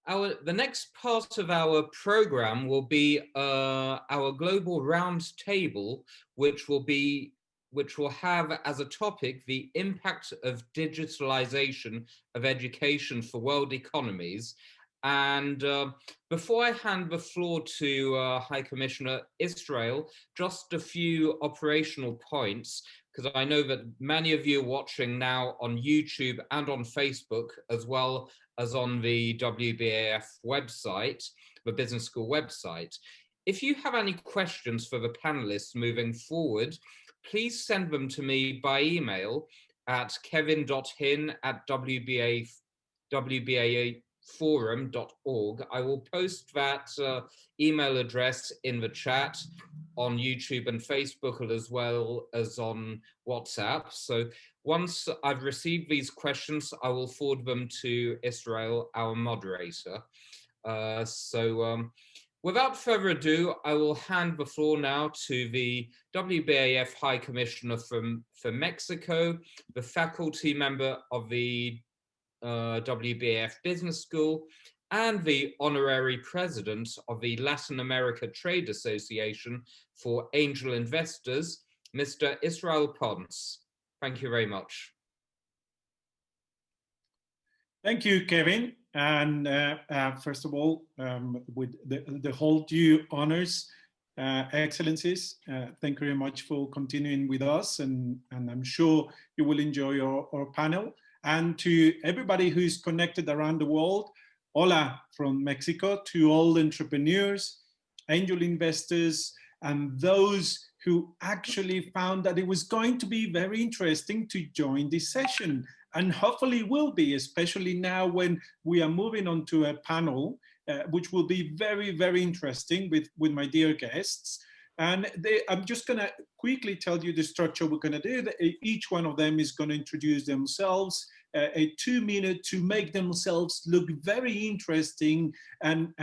the next part of our program will be our global roundtable, which will have as a topic the impact of digitalization of education for world economies. And before I hand the floor to High Commissioner Israel, just a few operational points, because I know that many of you are watching now on YouTube and on Facebook, as well as on the WBAF website, the Business School website. If you have any questions for the panelists moving forward, please send them to me by email at kevin.hin@wbaforum.org. I will post that email address in the chat on YouTube and Facebook, as well as on WhatsApp. So once I've received these questions, I will forward them to Israel, our moderator. Without further ado, I will hand the floor now to the WBAF High Commissioner for Mexico, the faculty member of the WBAF Business School, and the honorary president of the Latin America Trade Association for Angel Investors, Mr. Israel Pons. Thank you very much. Thank you, Kevin. And first of all, with the whole due honors, excellencies, thank you very much for continuing with us, and I'm sure you will enjoy our panel. And to everybody who is connected around the world, hola from Mexico, to all entrepreneurs, angel investors, and those who actually found that it was going to be very interesting to join this session. And hopefully will be, especially now when we are moving on to a panel, which will be very, very interesting with my dear guests. And I'm just gonna quickly tell you the structure we're gonna do. Each one of them is gonna introduce themselves, a 2-minute to make themselves look very interesting and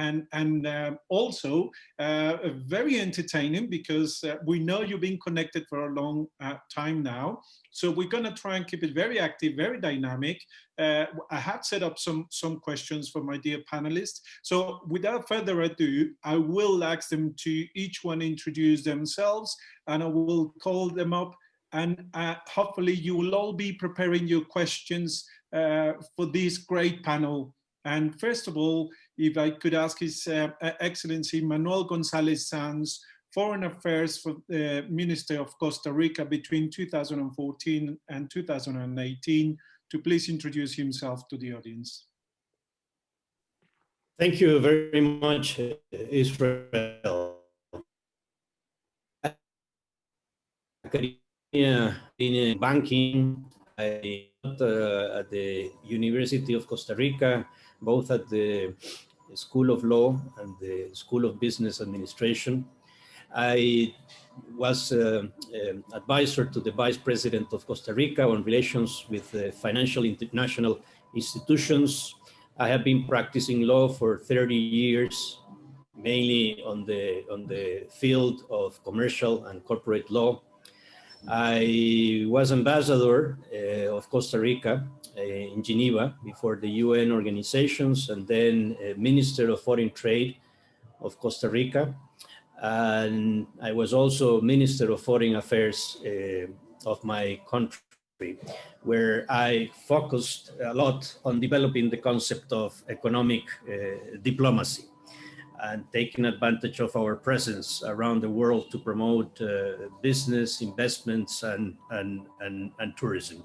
also very entertaining, because we know you've been connected for a long time now. So we're gonna try and keep it very active, very dynamic. I had set up some questions for my dear panelists. So without further ado, I will ask them to each one introduce themselves, and I will call them up, and hopefully you will all be preparing your questions for this great panel. And first of all, if I could ask His Excellency Manuel Gonzalez-Sanz, Foreign Affairs for the Minister of Costa Rica between 2014 and 2018, to please introduce himself to the audience. Thank you very much, Israel. In banking, I taught at the University of Costa Rica, both at the School of Law and the School of Business Administration. I was advisor to the Vice President of Costa Rica on relations with financial international institutions. I have been practicing law for 30 years, mainly on the field of commercial and corporate law. I was ambassador of Costa Rica in Geneva before the UN organizations, and then Minister of Foreign Trade of Costa Rica. And I was also Minister of Foreign Affairs of my country, where I focused a lot on developing the concept of economic diplomacy and taking advantage of our presence around the world to promote business, investments, and tourism.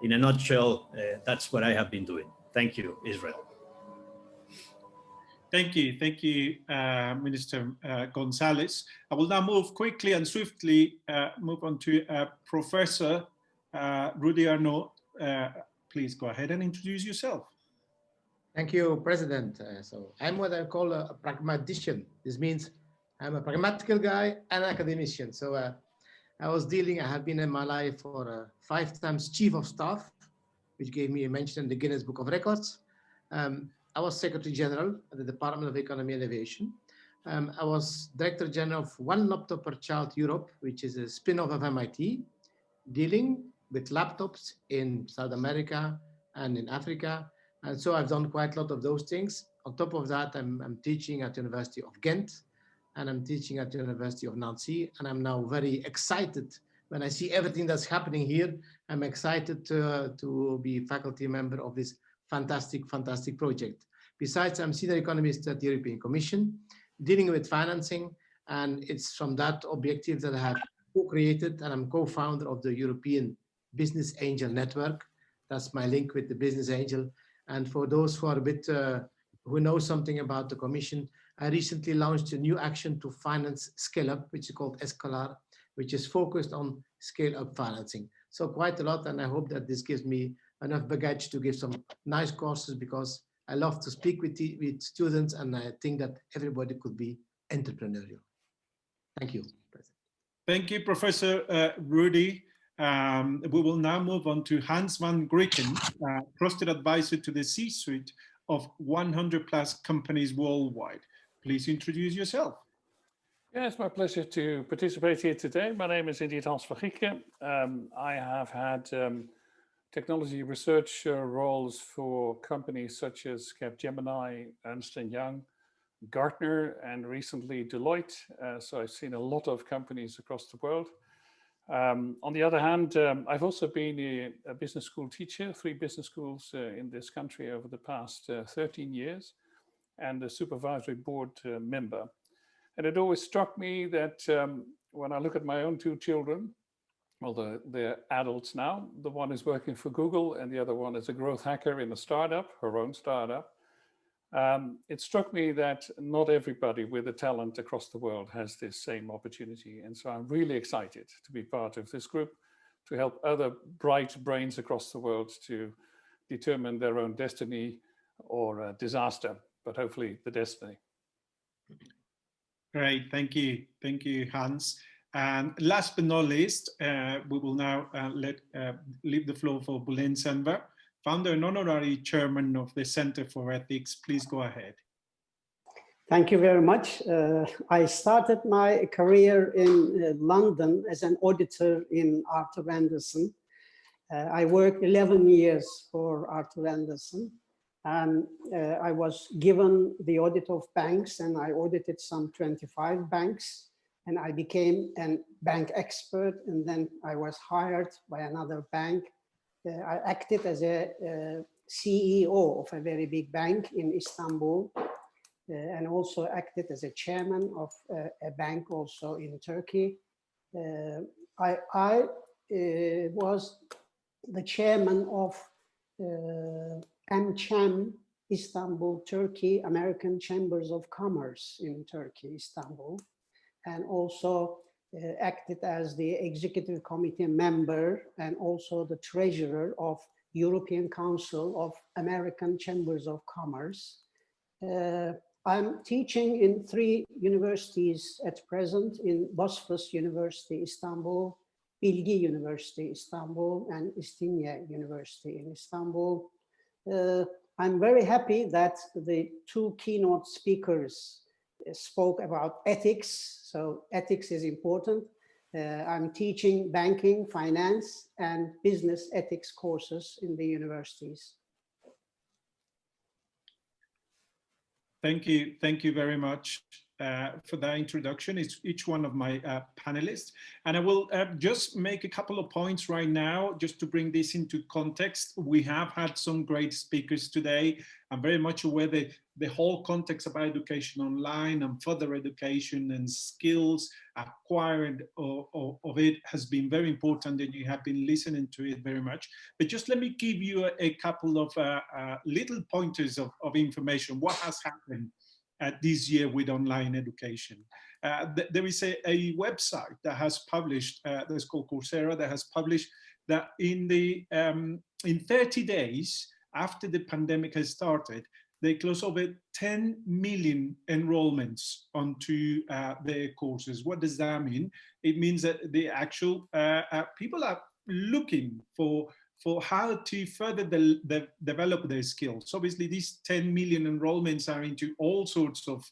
In a nutshell, that's what I have been doing. Thank you, Israel. Thank you, Minister Gonzalez. I will now move quickly and swiftly move on to Professor Rudy Aernoudt. Please go ahead and introduce yourself. Thank you, President. So I'm what I call a pragmatician. This means I'm a pragmatical guy and an academician. So I have been in my life for 5 times Chief of Staff, which gave me a mention in the Guinness Book of Records. I was Secretary General at the Department of Economy and Innovation. I was Director General of One Laptop Per Child Europe, which is a spin-off of MIT, dealing with laptops in South America and in Africa. And so I've done quite a lot of those things. on top of that, I'm teaching at the University of Ghent, and I'm teaching at the University of Nancy, and I'm now very excited when I see everything that's happening here. I'm excited to be faculty member of this fantastic project. Besides, I'm senior economist at the European Commission, dealing with financing, and it's from that objective that I have co-created, and I'm co-founder of the European Business Angel Network. That's my link with the Business Angel. And for those who are a bit, who know something about the Commission, I recently launched a new action to finance scale-up, which is called XCALA, which is focused on scale-up financing. So quite a lot, and I hope that this gives me enough baggage to give some nice courses, because I love to speak with students, and I think that everybody could be entrepreneurial. Thank you, President. Thank you, Professor Rudy. We will now move on to Hans van Grieken, trusted advisor to the C-suite of 100+ companies worldwide. Please introduce yourself. Yeah, it's my pleasure to participate here today. My name is indeed Hans van Grieken. I have had technology research roles for companies such as Capgemini, Ernst & Young, Gartner, and recently Deloitte. So I've seen a lot of companies across the world. On the other hand, I've also been a business school teacher, 3 business schools in this country over the past 13 years, and a supervisory board member. And it always struck me that when I look at my own 2 children, well, they're adults now. The one is working for Google and the other one is a growth hacker in a startup, her own startup. It struck me that not everybody with a talent across the world has this same opportunity. And so I'm really excited to be part of this group to help other bright brains across the world to determine their own destiny or disaster, but hopefully the destiny. Great, thank you, Hans. And last but not least, we will now leave the floor for Bulent Senver, founder and honorary chairman of the Center for Ethics. Please go ahead. Thank you very much. I started my career in London as an auditor in Arthur Andersen. I worked 11 years for Arthur Andersen. And I was given the audit of banks, and I audited some 25 banks, and I became a bank expert, and then I was hired by another bank. I acted as a CEO of a very big bank in Istanbul, and also acted as a chairman of a bank also in Turkey. I was the chairman of AmCham, Istanbul, Turkey, American Chambers of Commerce in Turkey, Istanbul, and also acted as the executive committee member and also the treasurer of European Council of American Chambers of Commerce. I'm teaching in 3 universities at present, in Bosphorus University, Istanbul, Bilgi University, Istanbul, and İstinye University in Istanbul. I'm very happy that the 2 keynote speakers spoke about ethics. So ethics is important. I'm teaching banking, finance, and business ethics courses in the universities. Thank you very much for that introduction. It's each one of my panelists. And I will just make a couple of points right now, just to bring this into context. We have had some great speakers today. I'm very much aware that the whole context about education online and further education and skills acquired of it has been very important, and you have been listening to it very much. But just let me give you a couple of little pointers of information. What has happened this year with online education? There is a website that has published, that's called Coursera, that has published that in 30 days after the pandemic has started, they closed over 10 million enrollments onto their courses. What does that mean? It means that the actual people are looking for how to further develop their skills. Obviously, these 10 million enrollments are into all sorts of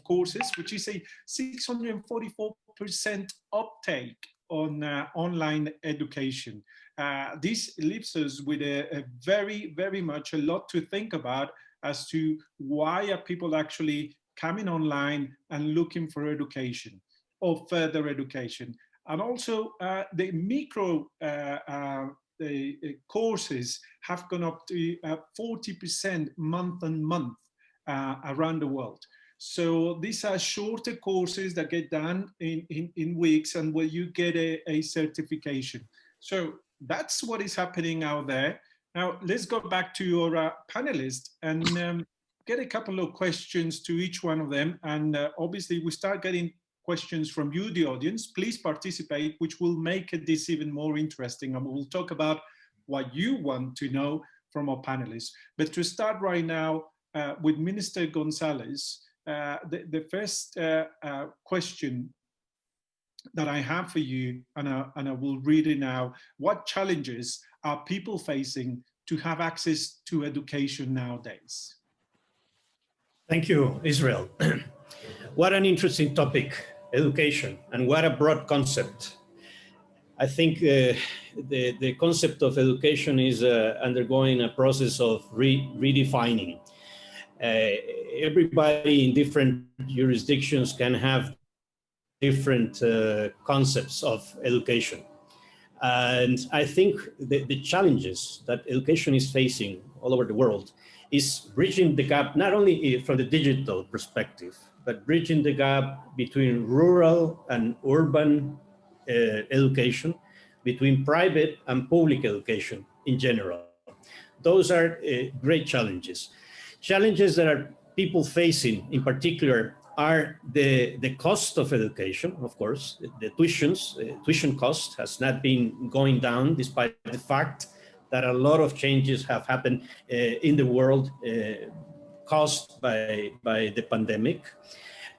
courses, which is a 644% uptake on online education. This leaves us with a very, very much a lot to think about as to why are people actually coming online and looking for education or further education. And also the micro courses have gone up to 40% month on month around the world. So these are shorter courses that get done in weeks and where you get a certification. So that's what is happening out there. Now, let's go back to your panelists and get a couple of questions to each one of them. And obviously, we start getting questions from you, the audience. Please participate, which will make this even more interesting. And we'll talk about what you want to know from our panelists. But to start right now with Minister Gonzalez, the first question that I have for you, and I will read it now. What challenges are people facing to have access to education nowadays? Thank you, Israel. What an interesting topic, education, and what a broad concept. I think the concept of education is undergoing a process of redefining. Everybody in different jurisdictions can have different concepts of education. And I think the challenges that education is facing all over the world is bridging the gap, not only from the digital perspective, but bridging the gap between rural and urban education, between private and public education in general. Those are great challenges. Challenges that are people facing in particular are the cost of education, of course. The tuition cost has not been going down despite the fact that a lot of changes have happened in the world caused by the pandemic.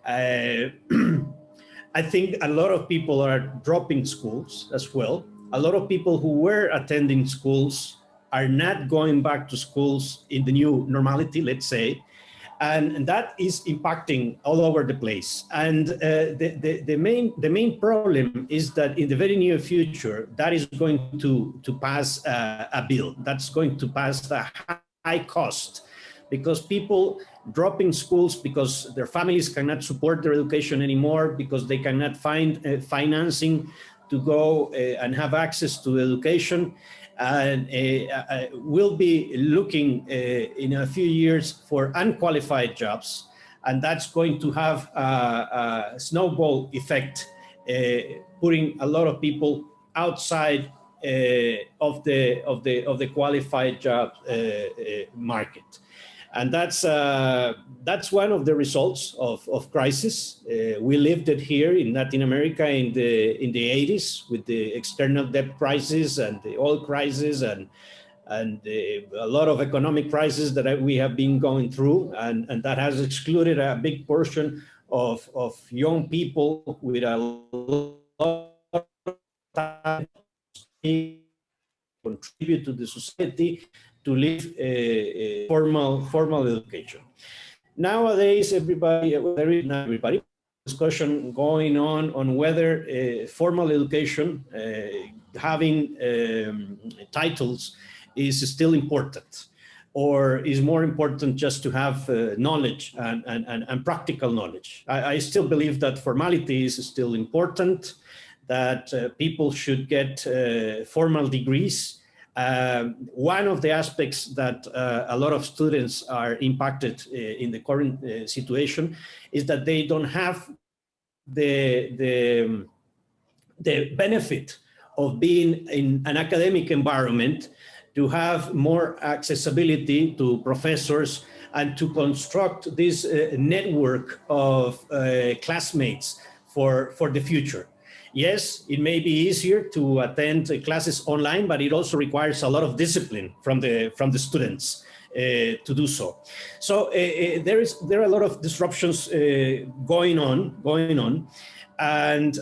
I think a lot of people are dropping schools as well. A lot of people who were attending schools are not going back to schools in the new normality, let's say. And that is impacting all over the place. And the main problem is that in the very near future, that is going to pass a bill. That's going to pass a high cost, because people dropping schools because their families cannot support their education anymore, because they cannot find financing to go and have access to education. And we'll be looking in a few years for unqualified jobs, and that's going to have a snowball effect, putting a lot of people outside of the qualified job market. And that's one of the results of crisis. We lived it here in Latin America in the 80s with the external debt crisis and the oil crisis and a lot of economic crisis that we have been going through, and that has excluded a big portion of young people with a lot of time to contribute to the society, to live formal education. Nowadays, not everybody, discussion going on whether formal education, having titles, is still important, or is more important just to have knowledge and practical knowledge. I still believe that formality is still important, that people should get formal degrees. One of the aspects that a lot of students are impacted in the current situation is that they don't have the benefit of being in an academic environment, to have more accessibility to professors and to construct this network of classmates for the future. Yes, it may be easier to attend classes online, but it also requires a lot of discipline from the students to do so. So there are a lot of disruptions going on, and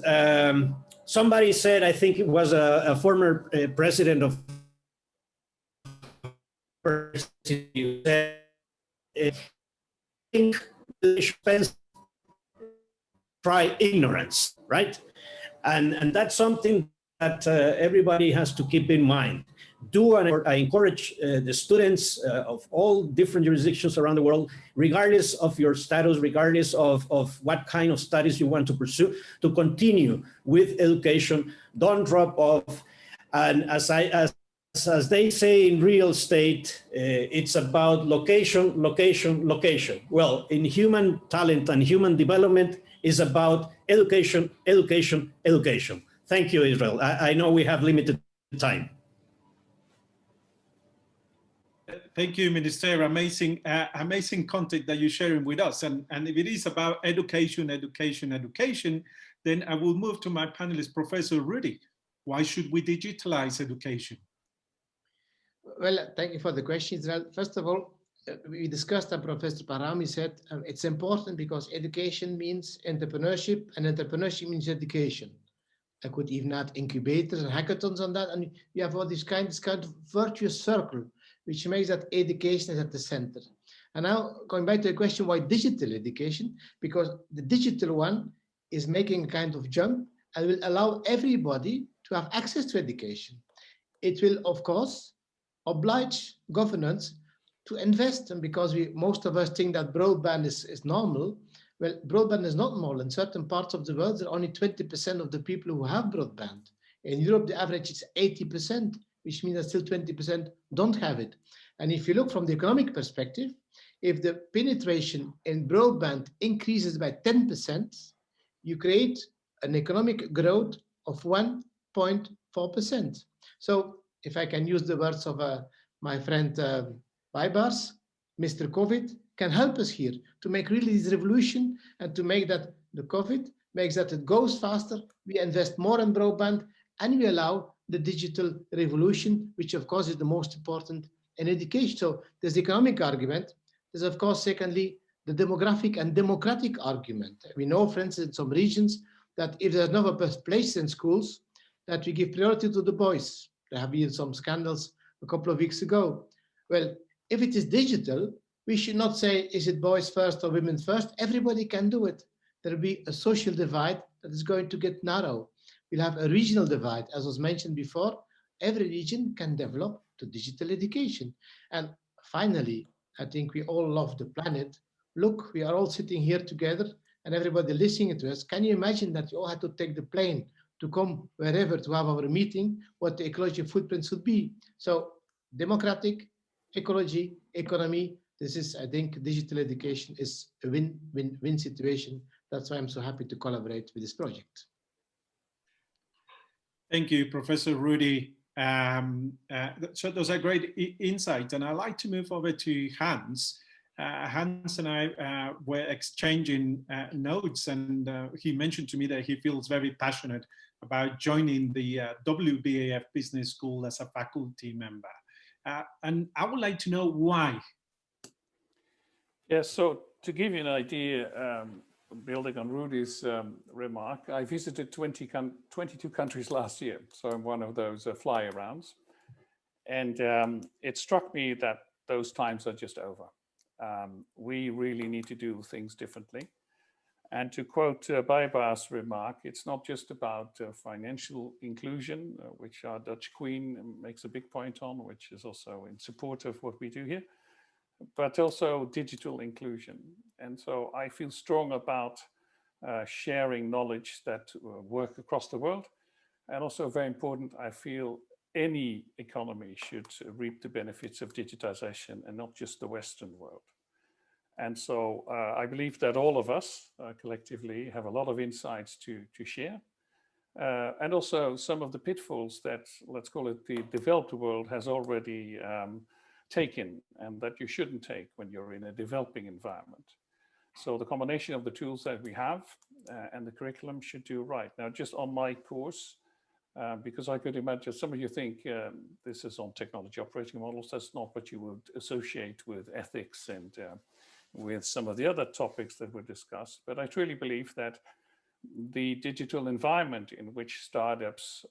somebody said, I think it was a former president of said, I think they should try ignorance, right? And that's something that everybody has to keep in mind. do and I encourage the students of all different jurisdictions around the world, regardless of your status, regardless of what kind of studies you want to pursue, to continue with education. Don't drop off. And as they say in real estate, it's about location, location, location. Well, in human talent and human development, is about education, education, education. Thank you, Israel. I know we have limited time. Thank you, Minister. Amazing, amazing content that you're sharing with us. And if it is about education, education, education, then I will move to my panelist, Professor Rudy. Why should we digitalize education? Well, thank you for the question, Israel. First of all, we discussed, and Professor Parami said, it's important because education means entrepreneurship, and entrepreneurship means education. I could even add incubators and hackathons on that, and we have all this kind of virtuous circle, which makes that education is at the center. And now going back to the question, why digital education? Because the digital one is making a kind of jump and will allow everybody to have access to education. It will, of course, oblige governments to invest, and because most of us think that broadband is normal, well, broadband is not normal. In certain parts of the world, there are only 20% of the people who have broadband. In Europe, the average is 80%, which means that still 20% don't have it. And if you look from the economic perspective, if the penetration in broadband increases by 10%, you create an economic growth of 1.4%. So if I can use the words of my friend Vibars, Mr. COVID can help us here to make really this revolution and to make that the COVID makes that it goes faster. We invest more in broadband and we allow the digital revolution, which of course is the most important in education. So there's the economic argument. There's of course, secondly, the demographic and democratic argument. We know, for instance, in some regions that if there's no place in schools, that we give priority to the boys. There have been some scandals a couple of weeks ago. Well, if it is digital, we should not say, is it boys first or women first? Everybody can do it. There will be a social divide that is going to get narrow. We'll have a regional divide, as was mentioned before. Every region can develop to digital education. And finally, I think we all love the planet. Look, we are all sitting here together and everybody listening to us. Can you imagine that you all had to take the plane to come wherever to have our meeting, what the ecological footprints would be? So democratic, ecology, economy, this is, I think, digital education is a win-win-win situation. That's why I'm so happy to collaborate with this project. Thank you, Professor Rudy. So those are great insights, and I'd like to move over to Hans. Hans and I were exchanging notes, and he mentioned to me that he feels very passionate about joining the WBAS Business School as a faculty member. And I would like to know why. Yes, so to give you an idea, building on Rudy's remark, I visited 22 countries last year. So I'm one of those fly-arounds. And it struck me that those times are just over. We really need to do things differently. And to quote Bijba's remark, it's not just about financial inclusion, which our Dutch Queen makes a big point on, which is also in support of what we do here, but also digital inclusion. And so I feel strong about sharing knowledge that work across the world. And also very important, I feel any economy should reap the benefits of digitization and not just the Western world. And so I believe that all of us collectively have a lot of insights to share. And also some of the pitfalls that, let's call it, the developed world has already taken and that you shouldn't take when you're in a developing environment. So the combination of the tools that we have and the curriculum should do right. Now, just on my course, because I could imagine some of you think this is on technology operating models. That's not what you would associate with ethics and with some of the other topics that were discussed. But I truly believe that the digital environment in which startups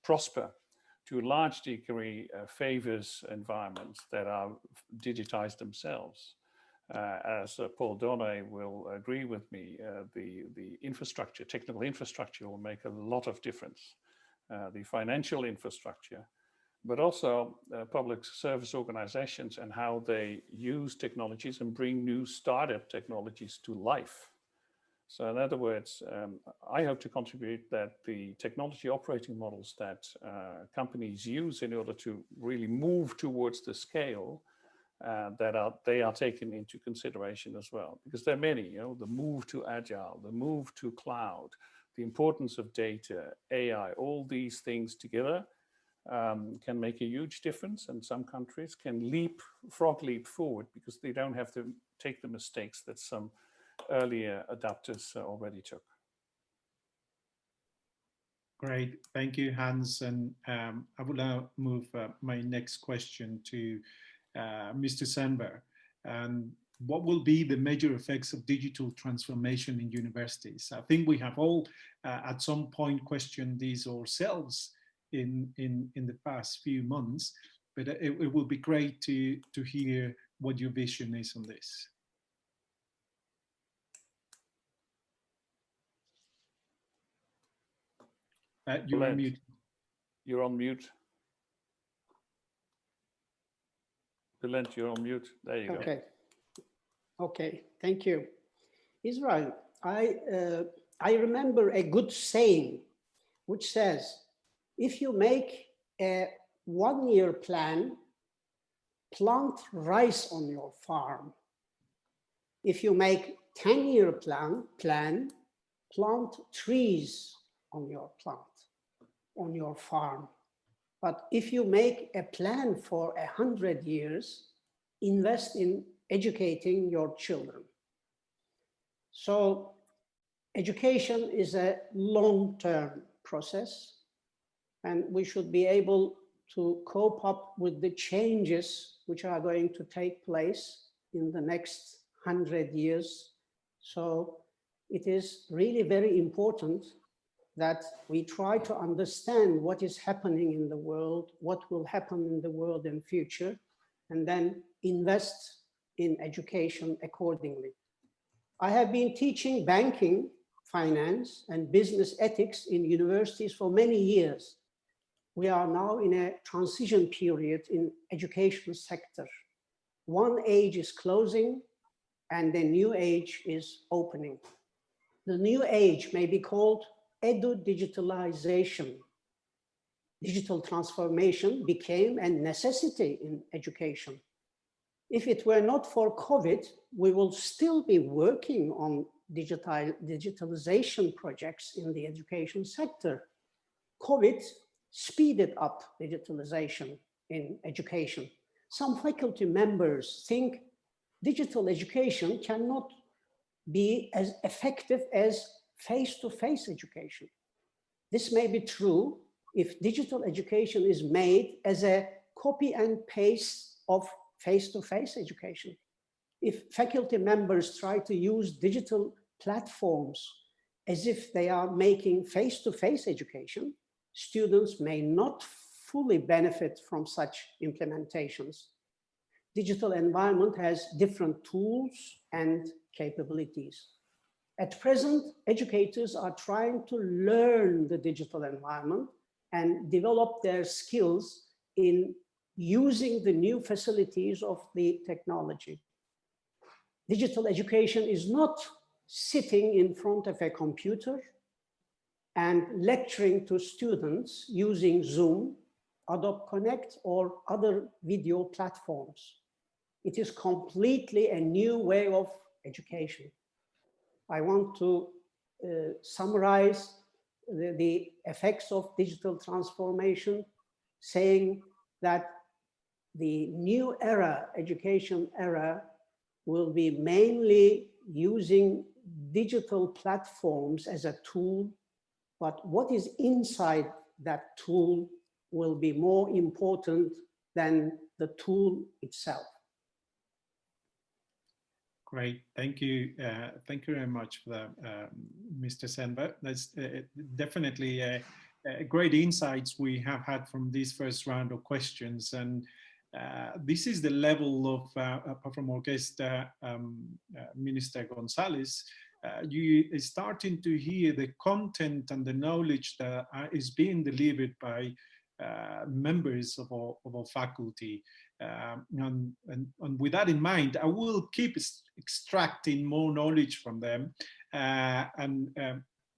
prosper to a large degree favors environments that are digitized themselves. As Paul Donnet will agree with me, the infrastructure, technical infrastructure will make a lot of difference. The financial infrastructure but also public service organizations and how they use technologies and bring new startup technologies to life. So in other words, I hope to contribute that the technology operating models that companies use in order to really move towards the scale they are taken into consideration as well. Because there are many, you know, the move to agile, the move to cloud, the importance of data, AI, all these things together can make a huge difference. And some countries can frog leap forward because they don't have to take the mistakes that some earlier adapters already took. Great, thank you, Hans. And I will now move my next question to Mr. Senver. And what will be the major effects of digital transformation in universities? I think we have all at some point questioned these ourselves in the past few months, but it will be great to hear what your vision is on this. You're on mute. You're on mute. Bulent, you're on mute. There you go. Okay, thank you. Israel, I remember a good saying which says, if you make a one-year plan, plant rice on your farm. If you make 10-year plan, plant trees on your farm. But if you make a plan for 100 years, invest in educating your children. So education is a long-term process, and we should be able to cope up with the changes which are going to take place in the next 100 years. So it is really very important that we try to understand what is happening in the world, what will happen in the world in future, and then invest in education accordingly. I have been teaching banking, finance, and business ethics in universities for many years. We are now in a transition period in education sector. One age is closing and the new age is opening. The new age may be called edu-digitalization. Digital transformation became a necessity in education. If it were not for COVID, we will still be working on digitalization projects in the education sector. COVID speeded up digitalization in education. Some faculty members think digital education cannot be as effective as face-to-face education. This may be true if digital education is made as a copy and paste of face-to-face education. If faculty members try to use digital platforms as if they are making face-to-face education, students may not fully benefit from such implementations. Digital environment has different tools and capabilities. At present, educators are trying to learn the digital environment and develop their skills in using the new facilities of the technology. Digital education is not sitting in front of a computer and lecturing to students using Zoom, Adobe Connect, or other video platforms. It is completely a new way of education. I want to summarize the effects of digital transformation, saying that the new era, education era, will be mainly using digital platforms as a tool, but what is inside that tool will be more important than the tool itself. Great, thank you. Thank you very much for that, Mr. Senver. That's definitely great insights we have had from this first round of questions. And this is the level of, apart from our guest, Minister Gonzalez, you are starting to hear the content and the knowledge that is being delivered by members of our faculty. And with that in mind, I will keep extracting more knowledge from them.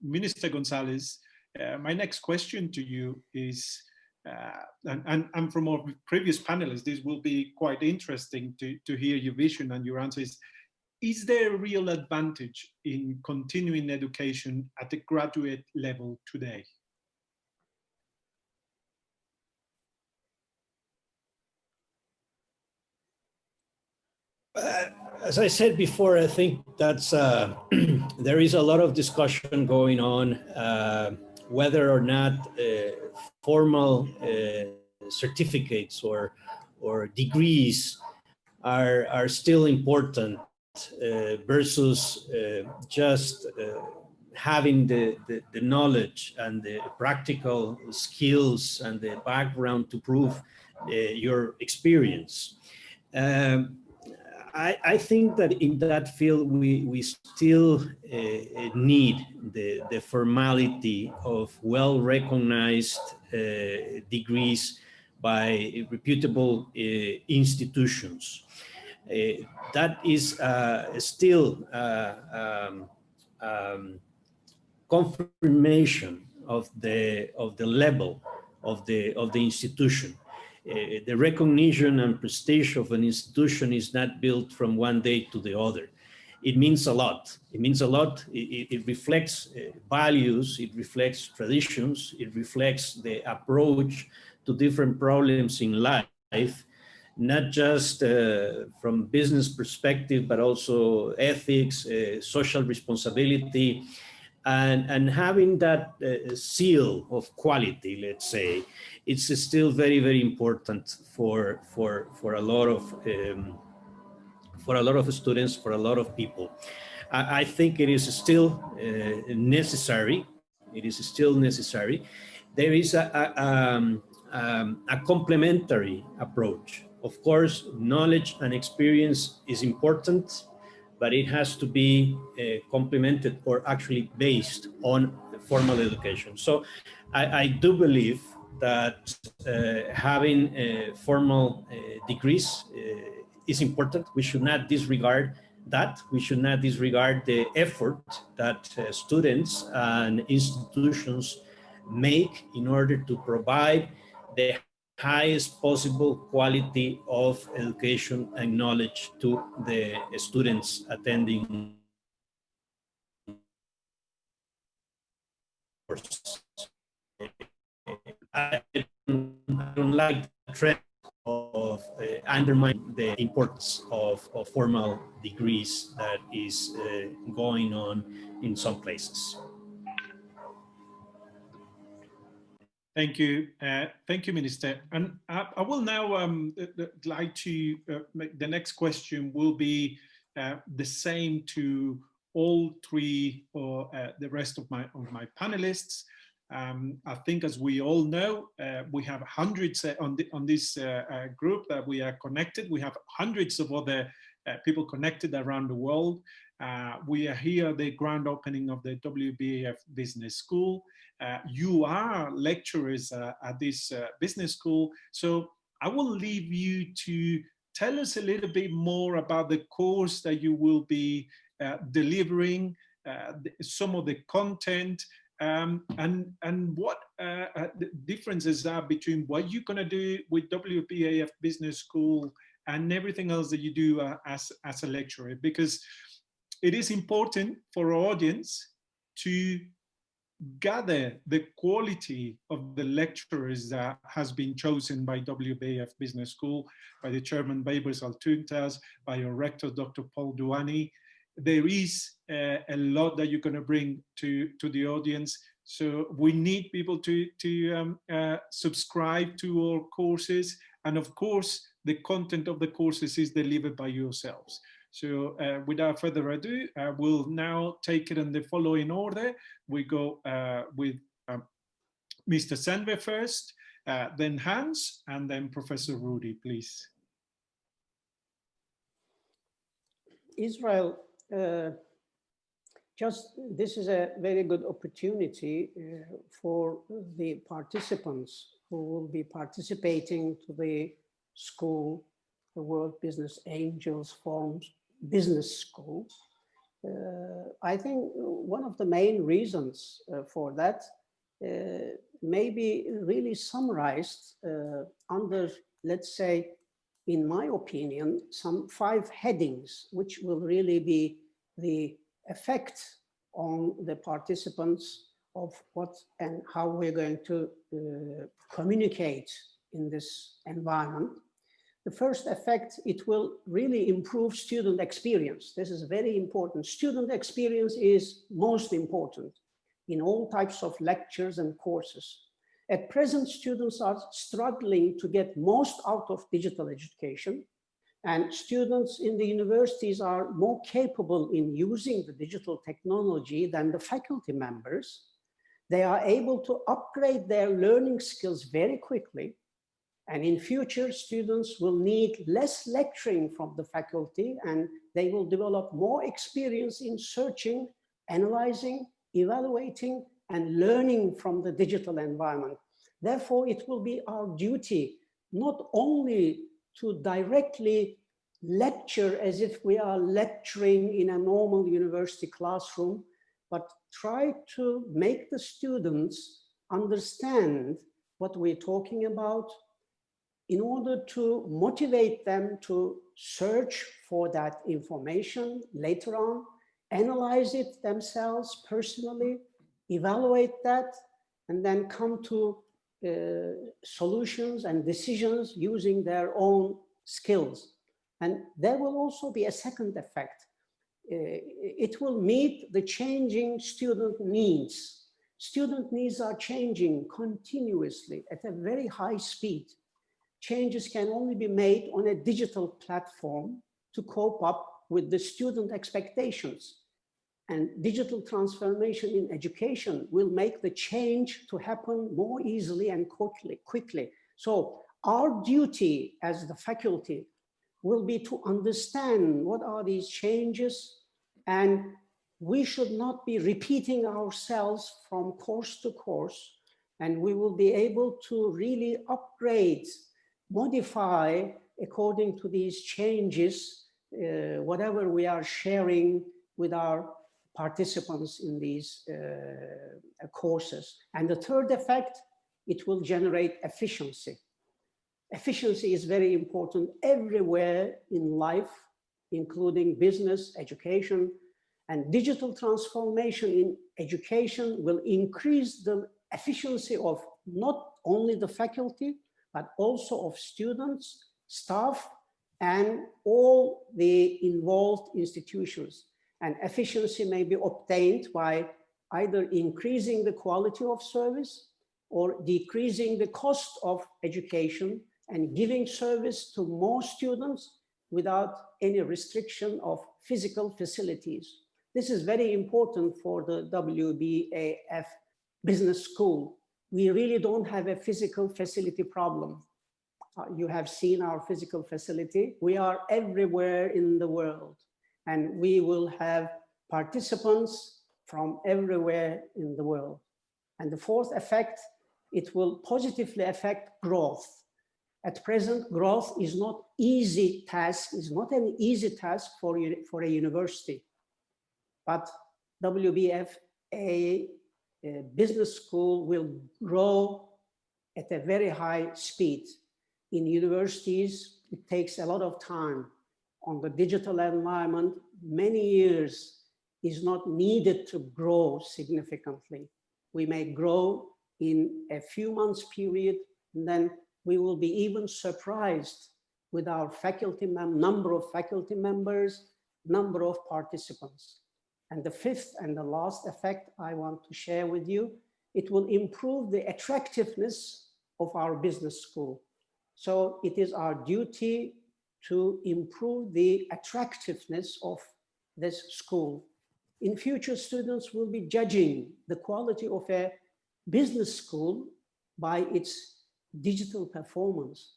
Minister Gonzalez, my next question to you is, and from our previous panelists, this will be quite interesting to hear your vision and your answers. Is there a real advantage in continuing education at the graduate level today? As I said before, I think that's there is a lot of discussion going on whether or not formal certificates or degrees are still important versus just having the knowledge and the practical skills and the background to prove your experience. I think that in that field, we still need the formality of well-recognized degrees by reputable institutions. That is still confirmation of the level of the institution. The recognition and prestige of an institution is not built from one day to the other. It means a lot. It means a lot. It reflects values, it reflects traditions, it reflects the approach to different problems in life, not just from business perspective, but also ethics, social responsibility, and having that seal of quality, let's say, it's still very, very important for a lot of students, for a lot of people. I think it is still necessary. It is still necessary. There is a complementary approach. Of course, knowledge and experience is important, but it has to be complemented or actually based on formal education. So I do believe that having formal degrees is important. We should not disregard that. We should not disregard the effort that students and institutions make in order to provide the highest possible quality of education and knowledge to the students attending courses. I don't like the trend of undermining the importance of formal degrees that is going on in some places. Thank you, Minister. And I will now like to make the next question will be the same to all three or the rest of my panelists. I think, as we all know, we have hundreds on this group that we are connected. We have hundreds of other people connected around the world. We are here at the grand opening of the WBAS Business School. You are lecturers at this business school. So I will leave you to tell us a little bit more about the course that you will be delivering, some of the content, and what the differences are between what you're going to do with WBAS Business School and everything else that you do as a lecturer, because it is important for our audience to gather the quality of the lecturers that has been chosen by WBAS Business School, by the chairman Babers Altuntas, by our rector Dr. Paul Duani. There is a lot that you're going to bring to the audience. So we need people to subscribe to our courses. And of course, the content of the courses is delivered by yourselves. So without further ado, we'll now take it in the following order. We go with Mr. Senver first, then Hans, and then Professor Rudy, please. Israel, this is a very good opportunity for the participants who will be participating to the school, the World Business Angels Forum's business school. I think one of the main reasons for that may be really summarized under, let's say, in my opinion, some 5 headings, which will really be the effect on the participants of what and how we're going to communicate in this environment. The first effect, it will really improve student experience. This is very important. Student experience is most important in all types of lectures and courses. At present, students are struggling to get most out of digital education, and students in the universities are more capable in using the digital technology than the faculty members. They are able to upgrade their learning skills very quickly. And in future, students will need less lecturing from the faculty, and they will develop more experience in searching, analyzing, evaluating, and learning from the digital environment. Therefore, it will be our duty not only to directly lecture as if we are lecturing in a normal university classroom, but try to make the students understand what we're talking about, in order to motivate them to search for that information later on, analyze it themselves personally, evaluate that, and then come to solutions and decisions using their own skills. And there will also be a second effect. It will meet the changing student needs. Student needs are changing continuously at a very high speed. Changes can only be made on a digital platform to cope up with the student expectations. And digital transformation in education will make the change to happen more easily and quickly. So our duty as the faculty will be to understand what are these changes, and we should not be repeating ourselves from course to course, and we will be able to really upgrade, modify according to these changes, whatever we are sharing with our participants in these courses. And the third effect, it will generate efficiency. Efficiency is very important everywhere in life, including business, education, and digital transformation in education will increase the efficiency of not only the faculty, but also of students, staff, and all the involved institutions. And efficiency may be obtained by either increasing the quality of service or decreasing the cost of education and giving service to more students without any restriction of physical facilities. This is very important for the WBAF business school. We really don't have a physical facility problem. You have seen our physical facility. We are everywhere in the world, and we will have participants from everywhere in the world. And the fourth effect, it will positively affect growth. At present, growth is not easy task, is not an easy task for a university. But WBFA business school will grow at a very high speed. In universities, it takes a lot of time. On the digital environment, many years is not needed to grow significantly. We may grow in a few months period, and then we will be even surprised with our faculty number of faculty members, number of participants. And the fifth and the last effect I want to share with you, it will improve the attractiveness of our business school. So it is our duty to improve the attractiveness of this school. In future, students will be judging the quality of a business school by its digital performance.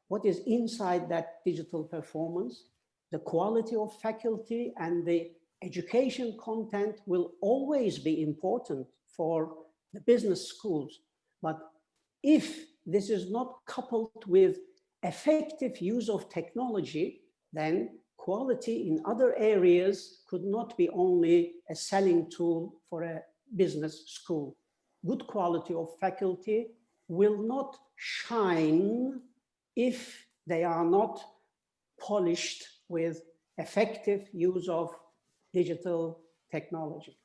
What is inside that digital performance? The quality of faculty and the education content will always be important for the business schools. But if this is not coupled with effective use of technology, then quality in other areas could not be only a selling tool for a business school. Good quality of faculty will not shine if they are not polished with effective use of digital technology.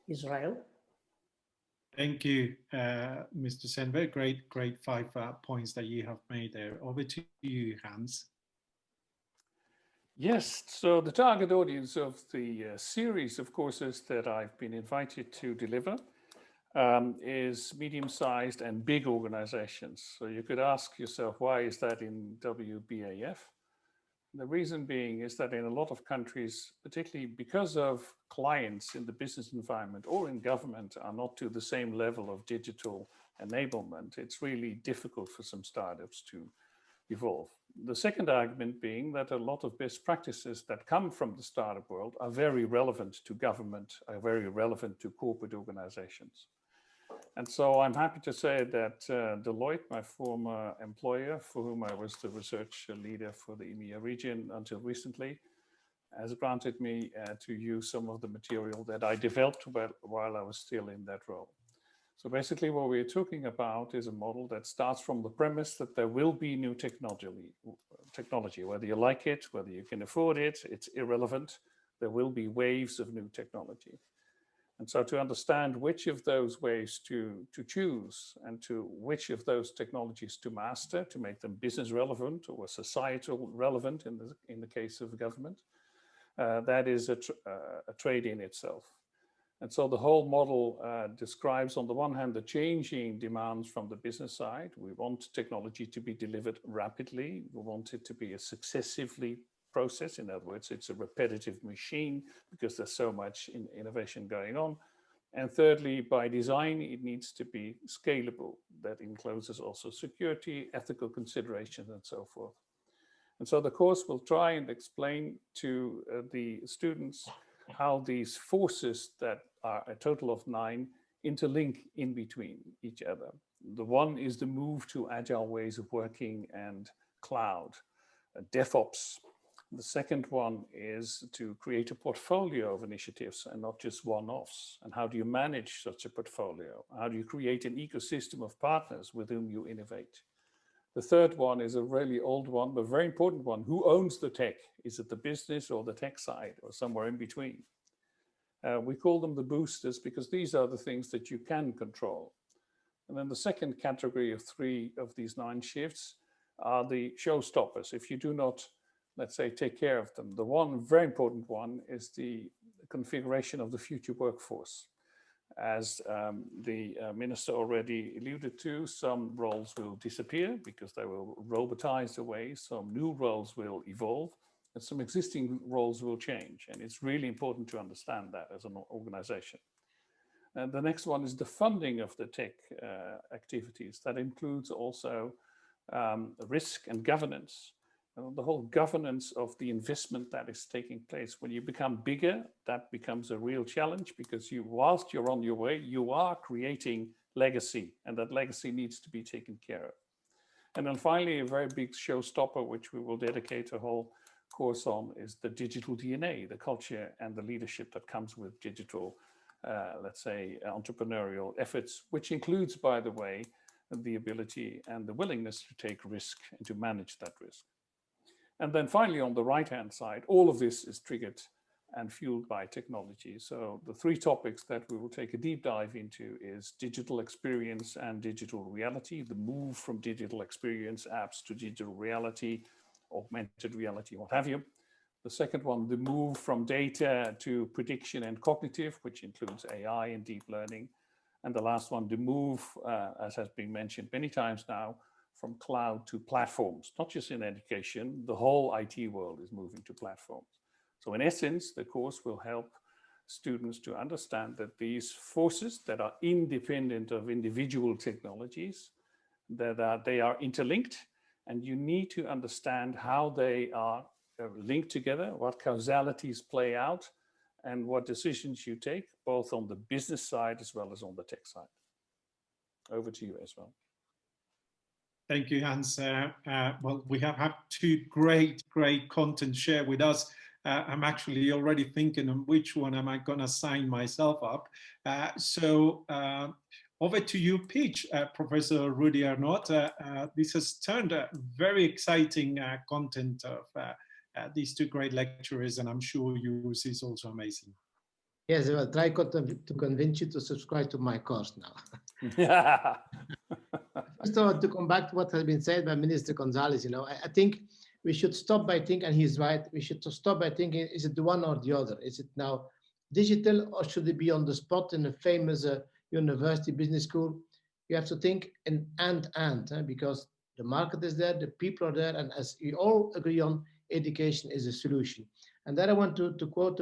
Israel. Thank you, Mr. Senver. Great 5 points that you have made there. Over to you, Hans. Yes, so the target audience of the series of courses that I've been invited to deliver is medium-sized and big organizations. So you could ask yourself, why is that in WBAF? The reason being is that in a lot of countries, particularly because of clients in the business environment or in government are not to the same level of digital enablement, it's really difficult for some startups to evolve. The second argument being that a lot of best practices that come from the startup world are very relevant to government, are very relevant to corporate organizations. And so I'm happy to say that Deloitte, my former employer, for whom I was the research leader for the EMEA region until recently, has granted me to use some of the material that I developed while I was still in that role. So basically what we're talking about is a model that starts from the premise that there will be new technology, whether you like it, whether you can afford it, it's irrelevant. There will be waves of new technology. And so to understand which of those ways to choose and to which of those technologies to master, to make them business relevant or societal relevant in the case of government, that is a trade in itself. And so the whole model describes, on the one hand, the changing demands from the business side. We want technology to be delivered rapidly. We want it to be a successively process. In other words, it's a repetitive machine because there's so much innovation going on. And thirdly, by design, it needs to be scalable. That encloses also security, ethical considerations, and so forth. And so the course will try and explain to the students how these forces that are a total of 9 interlink in between each other. The one is the move to agile ways of working and cloud, DevOps. The second one is to create a portfolio of initiatives and not just one-offs. And how do you manage such a portfolio? How do you create an ecosystem of partners with whom you innovate? The third one is a really old one, but very important one. Who owns the tech? Is it the business or the tech side or somewhere in between? We call them the boosters because these are the things that you can control. And then the second category of 3 of these 9 shifts are the showstoppers. If you do not, let's say, take care of them. The one very important one is the configuration of the future workforce. As the minister already alluded to, some roles will disappear because they will robotize away, some new roles will evolve, and some existing roles will change. And it's really important to understand that as an organization. And the next one is the funding of the tech activities. That includes also risk and governance. The whole governance of the investment that is taking place. When you become bigger, that becomes a real challenge because whilst you're on your way, you are creating legacy, and that legacy needs to be taken care of. And then finally, a very big showstopper, which we will dedicate a whole course on, is the digital DNA, the culture and the leadership that comes with digital, let's say, entrepreneurial efforts, which includes, by the way, the ability and the willingness to take risk and to manage that risk. And then finally, on the right-hand side, all of this is triggered and fueled by technology. So the 3 topics that we will take a deep dive into is digital experience and digital reality, the move from digital experience apps to digital reality, augmented reality, what have you. The second one, the move from data to prediction and cognitive, which includes AI and deep learning. And the last one, the move, as has been mentioned many times now, from cloud to platforms, not just in education, the whole IT world is moving to platforms. So in essence, the course will help students to understand that these forces that are independent of individual technologies, that they are interlinked, and you need to understand how they are linked together, what causalities play out, and what decisions you take, both on the business side as well as on the tech side. over to you as well. Thank you, Hans. Well, we have had two great content shared with us. I'm actually already thinking on which one am I going to sign myself up. So over to you, Peach, Professor Rudy Aernoudt. This has turned a very exciting content of these two great lecturers, and I'm sure yours is also amazing. Yes, I will try to convince you to subscribe to my course now. First of all, to come back to what has been said by Minister Gonzalez, I think we should stop by thinking, and he's right, we should stop by thinking, is it the one or the other? Is it now digital, or should it be on the spot in a famous university business school? You have to think in and, because the market is there, the people are there, and as we all agree on, education is a solution. And then I want to quote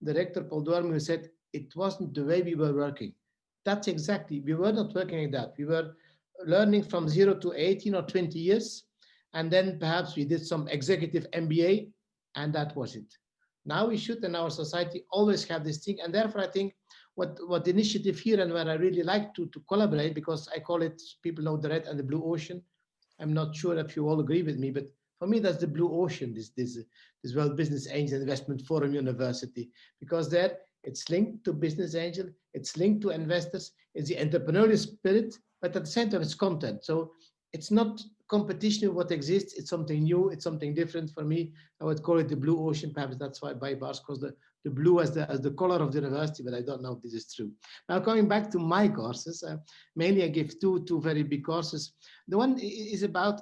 Director Paul Dorme, who said, it wasn't the way we were working. That's exactly, we were not working like that. We were learning from 0 to 18 or 20 years. And then perhaps we did some executive MBA, and that was it. Now we should in our society always have this thing. And therefore, I think what the initiative here, and where I really like to collaborate, because I call it, people know the red and the blue ocean. I'm not sure if you all agree with me, but for me, that's the blue ocean, this World Business Angel Investment Forum University, because there it's linked to business angel, it's linked to investors, it's the entrepreneurial spirit, but at the same time, it's content. So it's not competition with what exists, it's something new, it's something different. For me, I would call it the blue ocean. Perhaps that's why Bars calls the blue as the color of the university, but I don't know if this is true. Now, coming back to my courses, mainly I give two very big courses. The one is about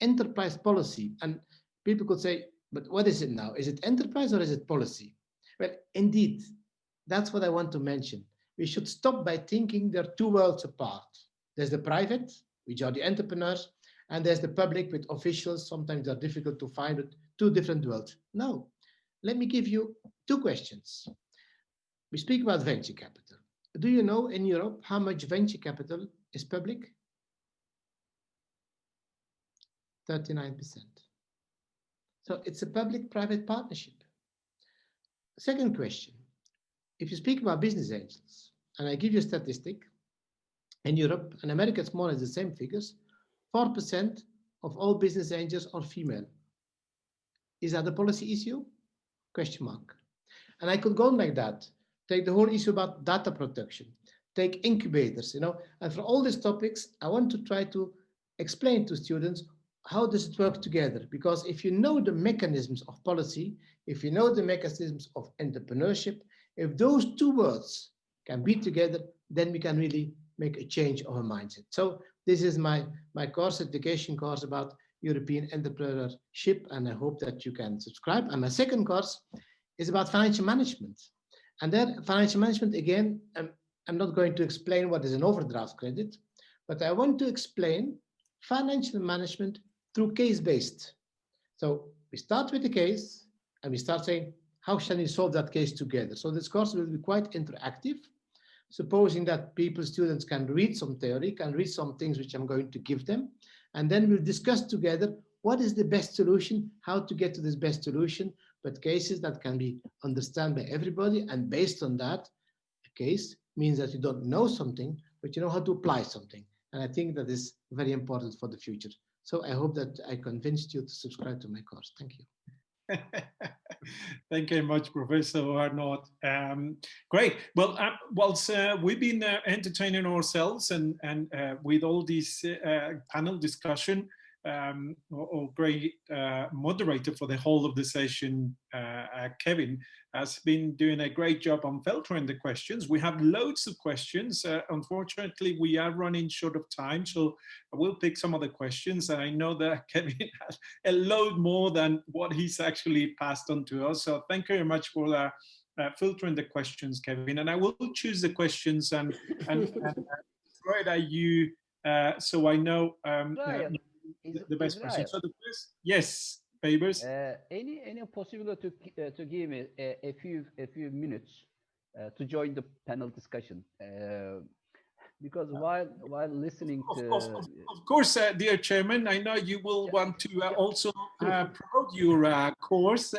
enterprise policy, and people could say, but what is it now? Is it enterprise or is it policy? Well, indeed, that's what I want to mention. We should stop by thinking there are two worlds apart. There's the private, which are the entrepreneurs, and there's the public with officials. Sometimes they're difficult to find, but two different worlds. No, let me give you two questions. We speak about venture capital. Do you know in Europe how much venture capital is public? 39%. So it's a public-private partnership. Second question, if you speak about business angels, and I give you a statistic, in Europe and America, it's more or less the same figures, 4% of all business angels are female. Is that a policy issue? Question mark. And I could go on like that. Take the whole issue about data protection, take incubators, and for all these topics, I want to try to explain to students how does it work together? Because if you know the mechanisms of policy, if you know the mechanisms of entrepreneurship, if those two words can be together, then we can really make a change of a mindset. So this is my course, education course about European entrepreneurship, and I hope that you can subscribe. And my second course is about financial management. And then financial management, again, I'm not going to explain what is an overdraft credit, but I want to explain financial management through case-based. So we start with the case and we start saying, how shall we solve that case together? So this course will be quite interactive, supposing that students can read some theory, can read some things which I'm going to give them, and then we'll discuss together what is the best solution, how to get to this best solution, but cases that can be understood by everybody, and based on that, a case means that you don't know something, but you know how to apply something. And I think that is very important for the future. So I hope that I convinced you to subscribe to my course. Thank you. Thank you very much, Professor Aernoudt. Great. Well, whilst we've been entertaining ourselves and with all this panel discussion, our great moderator for the whole of the session, Kevin, has been doing a great job on filtering the questions. We have loads of questions. Unfortunately, we are running short of time, so I will pick some of the questions. And I know that Kevin has a load more than what he's actually passed on to us. So thank you very much for filtering the questions, Kevin. And I will choose the questions and right at you, so I know the best question. So the first, yes, Babers. Any possibility to give me a few minutes to join the panel discussion? Because while listening to, of course, dear Chairman, I know you will want to also promote your course.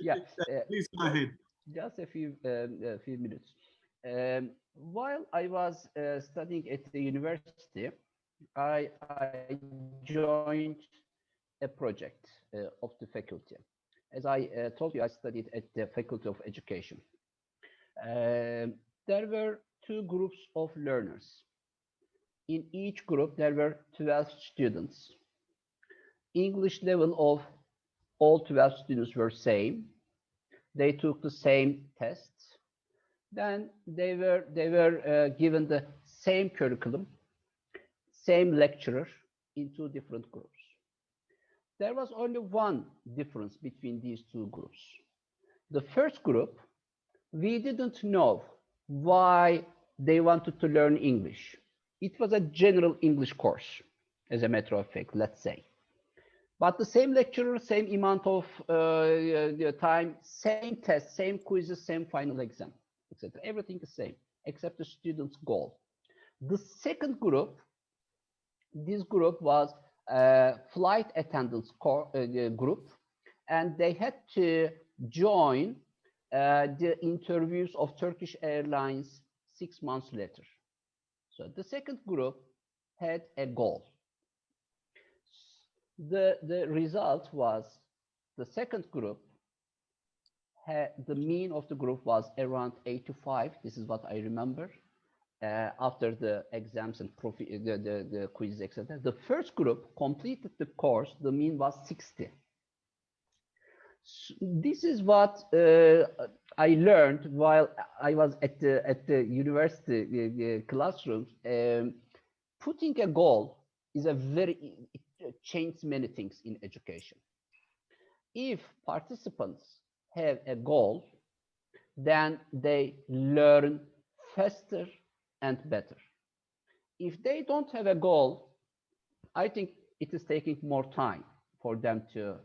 Yeah, please go ahead. Just a few minutes. While I was studying at the university, I joined a project of the faculty. As I told you, I studied at the Faculty of Education. There were two groups of learners. In each group, there were 12 students. English level of all 12 students were same. They took the same tests. Then they were given the same curriculum, same lecturer in two different groups. There was only one difference between these two groups. The first group, we didn't know why they wanted to learn English. It was a general English course, as a matter of fact, let's say. But the same lecturer, same amount of time, same test, same quizzes, same final exam, etc. Everything is same, except the student's goal. The second group, this group was flight attendants group, and they had to join the interviews of Turkish Airlines 6 months later. So the second group had a goal. The result was the second group the mean of the group was around 85. This is what I remember. After the exams and the quizzes, etc. The first group completed the course, the mean was 60. So this is what I learned while I was at the university classrooms. Putting a goal is it changes many things in education. If participants have a goal, then they learn faster and better. If they don't have a goal, I think it is taking more time for them to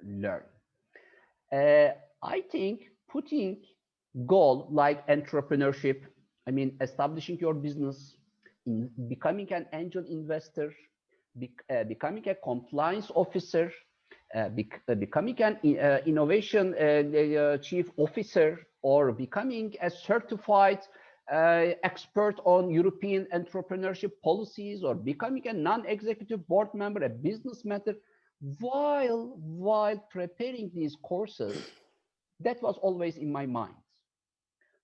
learn. I think putting goal like entrepreneurship, I mean, establishing your business, becoming an angel investor, becoming a compliance officer, becoming an innovation chief officer, or becoming a certified expert on European entrepreneurship policies, or becoming a non-executive board member, a business mentor. While preparing these courses, that was always in my mind.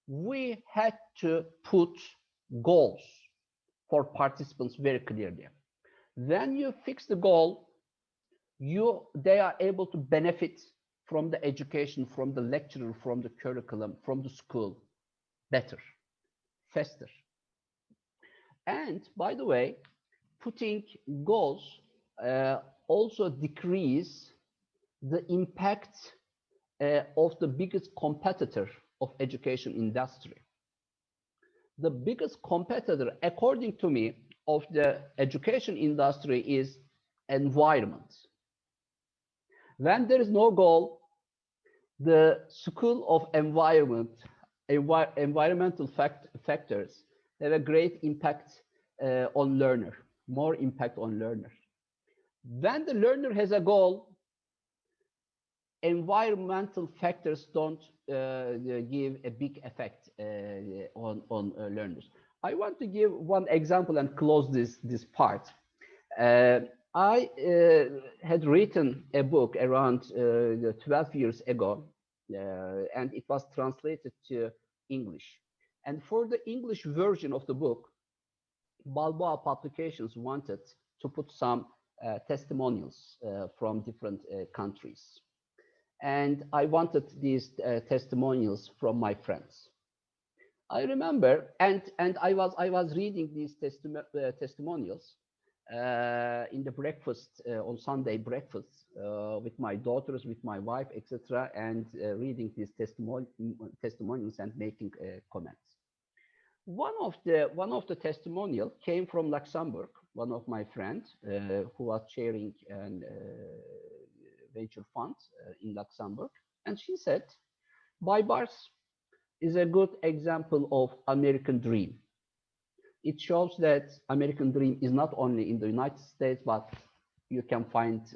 We had to put goals for participants very clearly. When you fix the goal, they are able to benefit from the education, from the lecturer, from the curriculum, from the school better, faster. And by the way, putting goals also decrease the impact of the biggest competitor of education industry. The biggest competitor, according to me, of the education industry is environment. When there is no goal, the School of Environmental Factors have a great impact on learner, more impact on learner. When the learner has a goal, environmental factors don't give a big effect on learners. I want to give one example and close this part. I had written a book around 12 years ago, and it was translated to English. And for the English version of the book, Balboa Publications wanted to put some testimonials from different countries. And I wanted these testimonials from my friends. I remember, and I was reading these testimonials in the breakfast on Sunday breakfast with my daughters, with my wife, etc., and reading these testimonials and making comments. One of the testimonial came from Luxembourg. One of my friends who was chairing an venture fund in Luxembourg, and she said, "WBAS is a good example of American dream. It shows that American dream is not only in the United States, but you can find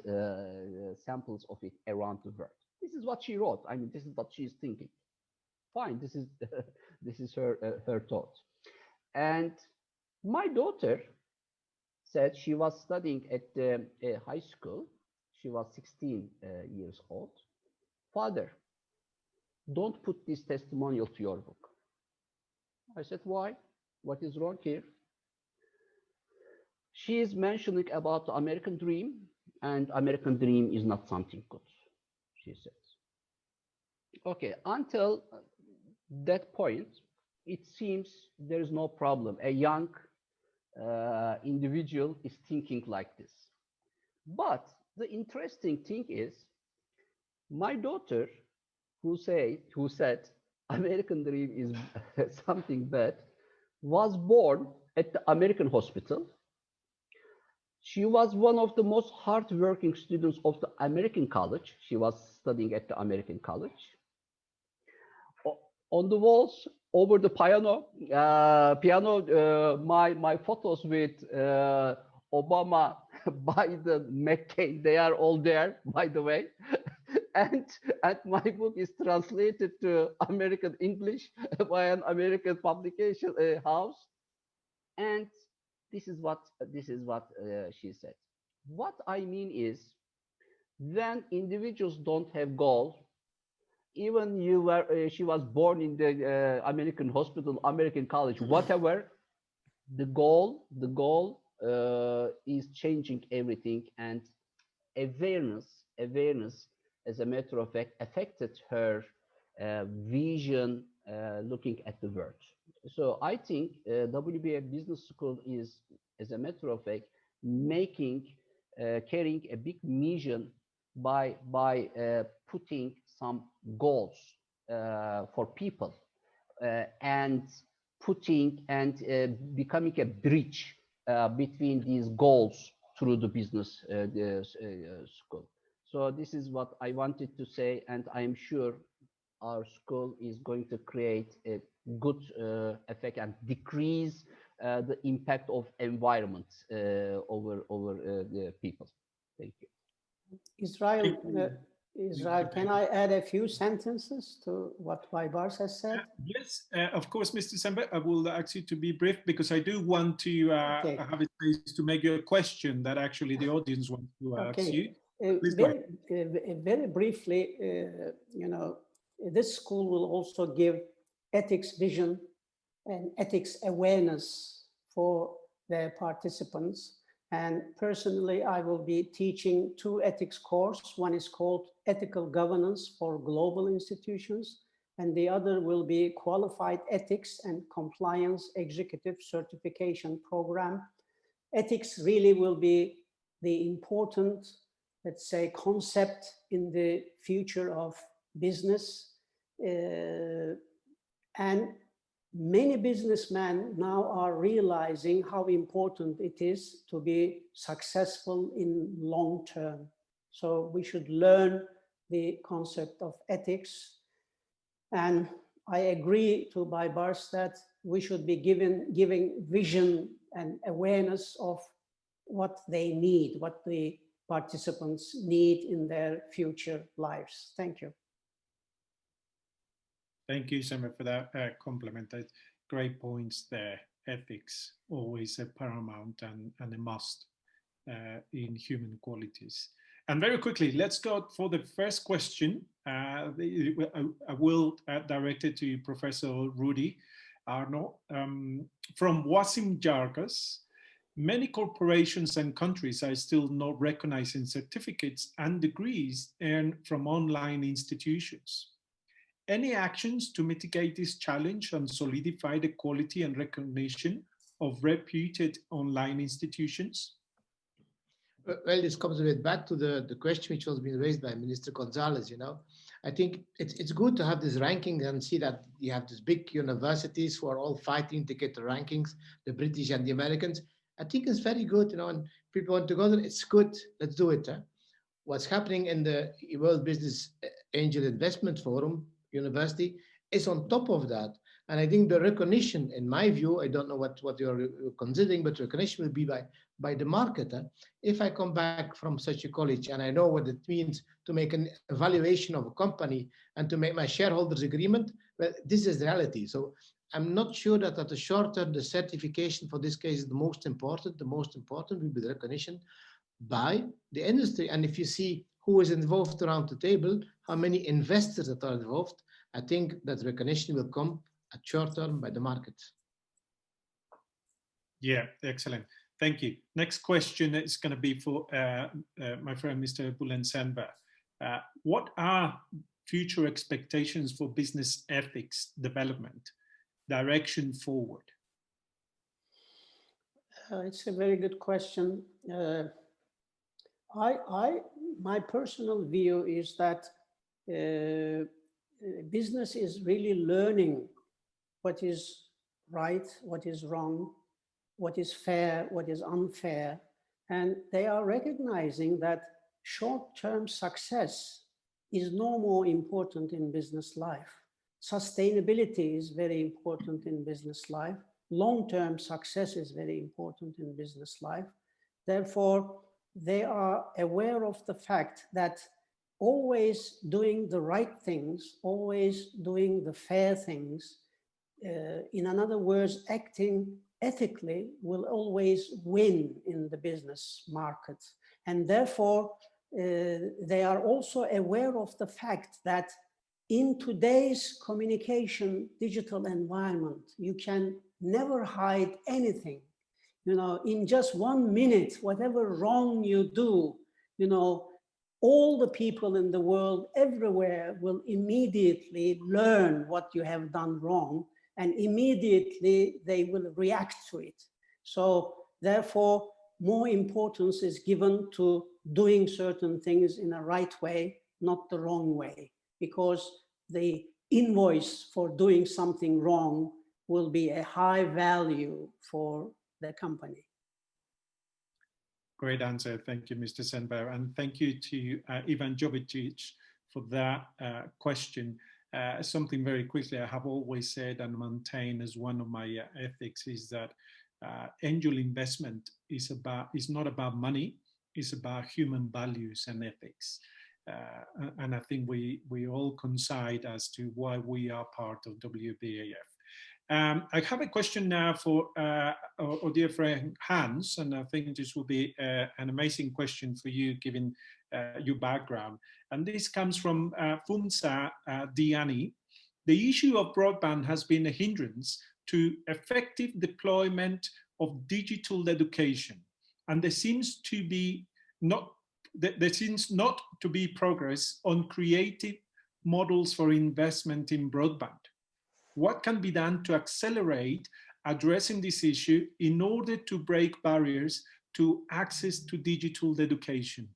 samples of it around the world." This is what she wrote. I mean, this is what she's thinking. Fine, this is this is her thought. And my daughter said she was studying at the high school. She was 16 years old. Father, don't put this testimonial to your book. I said, why? What is wrong here? She is mentioning about the American dream, and American dream is not something good, she says. Okay, until that point, it seems there is no problem. A young individual is thinking like this. But the interesting thing is, my daughter, who said American dream is something bad, was born at the American hospital. She was one of the most hardworking students of the American college. She was studying at the American college. On the walls, over the piano, my photos with Obama, Biden, McCain, they are all there, by the way. And my book is translated to American English by an American publication house. And this is what she said. What I mean is, when individuals don't have goals, even she was born in the American hospital, American college, whatever, the goal is changing everything, and awareness, as a matter of fact, affected her vision looking at the world. So I think WBA Business School is, as a matter of fact, carrying a big mission by putting some goals for people and becoming a bridge between these goals through the business school. So this is what I wanted to say, and I'm sure our school is going to create a good effect and decrease the impact of environment over the people. Thank you. Israel, can I add a few sentences to what Baybars has said? Yes, of course, Mr. Senver. I will ask you to be brief because I do want to have a space to make you a question that actually the audience wants to ask you. Very briefly, this school will also give ethics vision and ethics awareness for their participants. And personally, I will be teaching 2 ethics courses. One is called Ethical Governance for Global Institutions, and the other will be Qualified Ethics and Compliance Executive Certification Program. Ethics really will be the important, let's say, concept in the future of business. And many businessmen now are realizing how important it is to be successful in long term. So we should learn the concept of ethics. And I agree to Baybars that we should be giving vision and awareness of what they need, what the participants need in their future lives. Thank you. Thank you, Senver, for that compliment. Great points there. Ethics, always a paramount and a must in human qualities. And very quickly, let's go for the first question. I will direct it to Professor Rudy Arnold. From Wasim Jargas, many corporations and countries are still not recognizing certificates and degrees earned from online institutions. Any actions to mitigate this challenge and solidify the quality and recognition of reputed online institutions? Well, this comes a bit back to the question which was being raised by Minister Gonzalez. I think it's good to have this ranking and see that you have these big universities who are all fighting to get the rankings, the British and the Americans. I think it's very good, and people want to go there. It's good. Let's do it. What's happening in the World Business Angel Investment Forum University is on top of that. And I think the recognition, in my view, I don't know what you're considering, but recognition will be by the market. If I come back from such a college and I know what it means to make an evaluation of a company and to make my shareholders agreement, But this is the reality. So I'm not sure that at the short term, the certification for this case is the most important. The most important will be the recognition by the industry. And if you see who is involved around the table, how many investors that are involved, I think that recognition will come at short term by the market. Yeah, excellent. Thank you. Next question is going to be for my friend, Mr. Bulent Senver. What are future expectations for business ethics development, direction forward? It's a very good question. My personal view is that business is really learning what is right, what is wrong, what is fair, what is unfair. And they are recognizing that short-term success is no more important in business life. Sustainability is very important in business life. Long-term success is very important in business life. Therefore, they are aware of the fact that always doing the right things, always doing the fair things, in other words, acting ethically will always win in the business market. And therefore, they are also aware of the fact that in today's communication digital environment, you can never hide anything. You know, in just 1 minute, whatever wrong you do, you know, all the people in the world everywhere will immediately learn what you have done wrong, and immediately they will react to it. So therefore, more importance is given to doing certain things in a right way, not the wrong way, because the invoice for doing something wrong will be a high value for the company. Great answer. Thank you, Mr. Senver. And thank you to Ivan Jovicic for that question. Something very quickly I have always said and maintain as one of my ethics is that angel investment is not about money, it's about human values and ethics. And I think we all coincide as to why we are part of WBAF. I have a question now for our dear friend Hans, and I think this will be an amazing question for you given your background. And this comes from Funsa Diani. The issue of broadband has been a hindrance to effective deployment of digital education, and there seems not to be progress on creative models for investment in broadband. What can be done to accelerate addressing this issue in order to break barriers to access to digital education?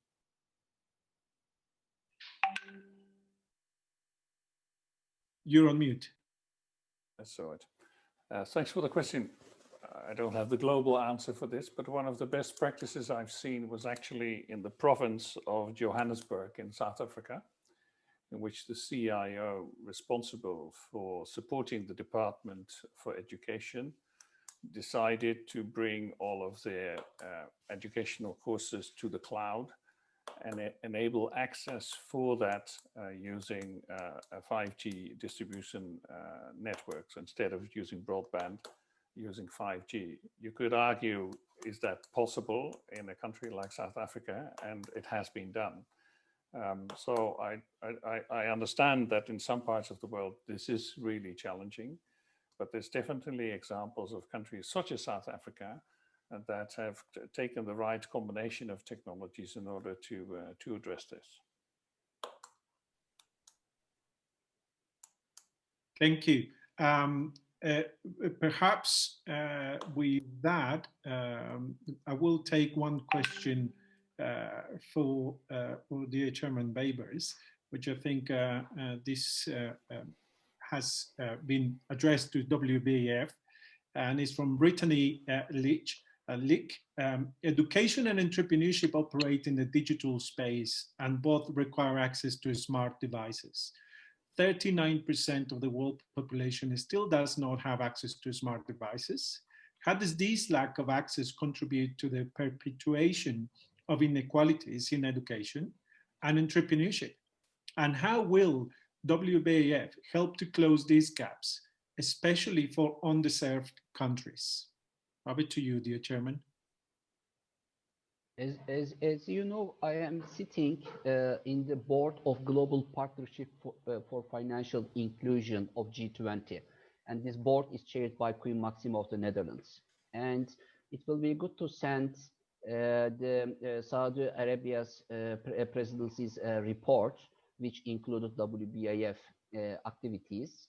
You're on mute. That's all right. Thanks for the question. I don't have the global answer for this, but one of the best practices I've seen was actually in the province of Johannesburg in South Africa, in which the CIO responsible for supporting the Department for Education decided to bring all of their educational courses to the cloud and enable access for that using a 5G distribution networks instead of using broadband, using 5G. You could argue, is that possible in a country like South Africa? And it has been done. So I understand that in some parts of the world, this is really challenging, but there's definitely examples of countries such as South Africa that have taken the right combination of technologies in order to address this. Thank you. Perhaps with that, I will take one question for dear Chairman Babers, which I think this has been addressed to WBAF, and is from Brittany Lick. Education and entrepreneurship operate in the digital space, and both require access to smart devices. 39% of the world population still does not have access to smart devices. How does this lack of access contribute to the perpetuation of inequalities in education and entrepreneurship? And how will WBAF help to close these gaps, especially for underserved countries? Over to you, dear Chairman. As you know, I am sitting in the board of Global Partnership for Financial Inclusion of G20. And this board is chaired by Queen Maxima of the Netherlands. And it will be good to send the Saudi Arabia's presidency's report, which included WBAF activities,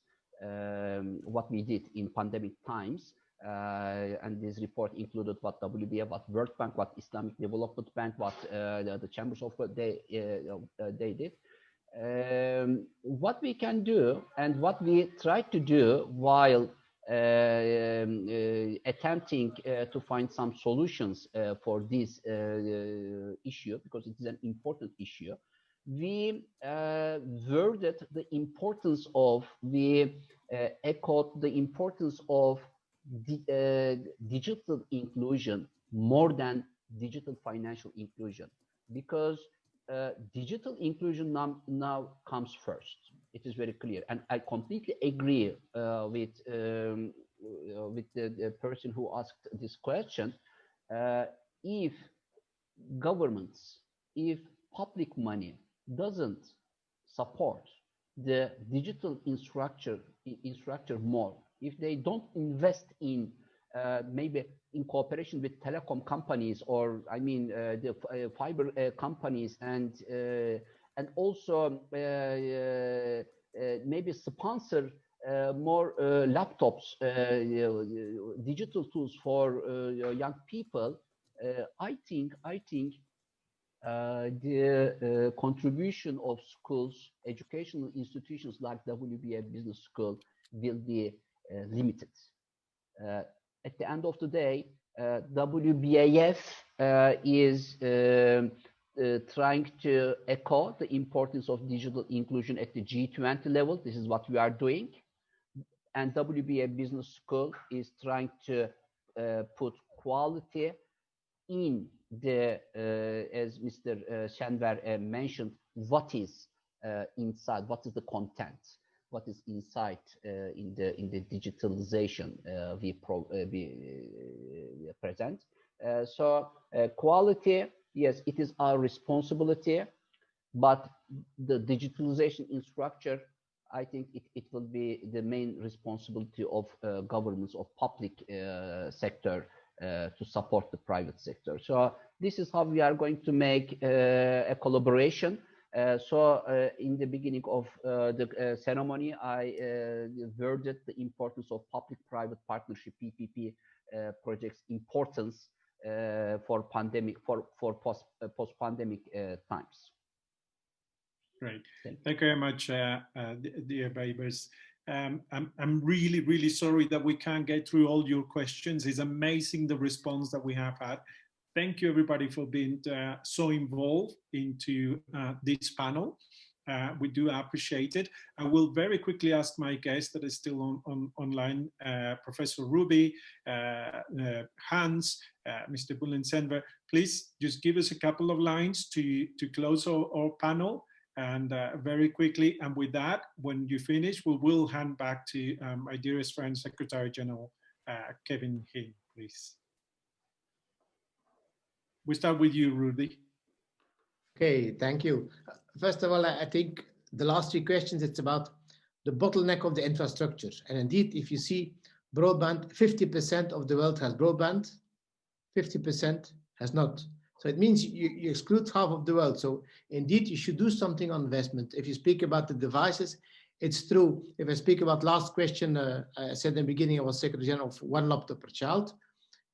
what we did in pandemic times. And this report included what WBA, what World Bank, what Islamic Development Bank, what the chambers of they did. What we can do and what we try to do while attempting to find some solutions for this issue, because it is an important issue, we worded the importance of, we echoed the importance of digital inclusion more than digital financial inclusion, because digital inclusion now comes first. It is very clear, and I completely agree with the person who asked this question. If governments, if public money doesn't support the digital infrastructure more, if they don't invest in maybe in cooperation with telecom companies, or I mean the fiber companies, and also maybe sponsor more laptops, digital tools for young people, I think the contribution of schools, educational institutions like WBA Business School will be limited. At the end of the day, WBAF is trying to echo the importance of digital inclusion at the G20 level. This is what we are doing. And WBA Business School is trying to put quality in the, as Mr. Senver mentioned, what is inside, what is the content, what is inside in the digitalization we present. So quality, yes, it is our responsibility, but the digitalization in structure, I think it will be the main responsibility of governments, of public sector to support the private sector. So this is how we are going to make a collaboration. So in the beginning of the ceremony, I worded the importance of public-private partnership (PPP) projects' importance for pandemic, for post-pandemic times. Great. Thank you very much, dear Babers. I'm really sorry that we can't get through all your questions. It's amazing the response that we have had. Thank you everybody for being so involved into this panel. We do appreciate it. I will very quickly ask my guest that is still online, Professor Rudy, Hans, Mr. Bulent Senver. Please just give us a couple of lines to close our panel. And very quickly, and with that, when you finish, we will hand back to my dearest friend, Secretary General Kevin Hinn, please. We start with you, Rudy. Okay, thank you. First of all, I think the last three questions, it's about the bottleneck of the infrastructure. And indeed, if you see broadband, 50% of the world has broadband, 50% has not. So it means you exclude half of the world. So indeed, you should do something on investment. If you speak about the devices, it's true. If I speak about last question, I said in the beginning, I was Secretary General of 1 laptop per child.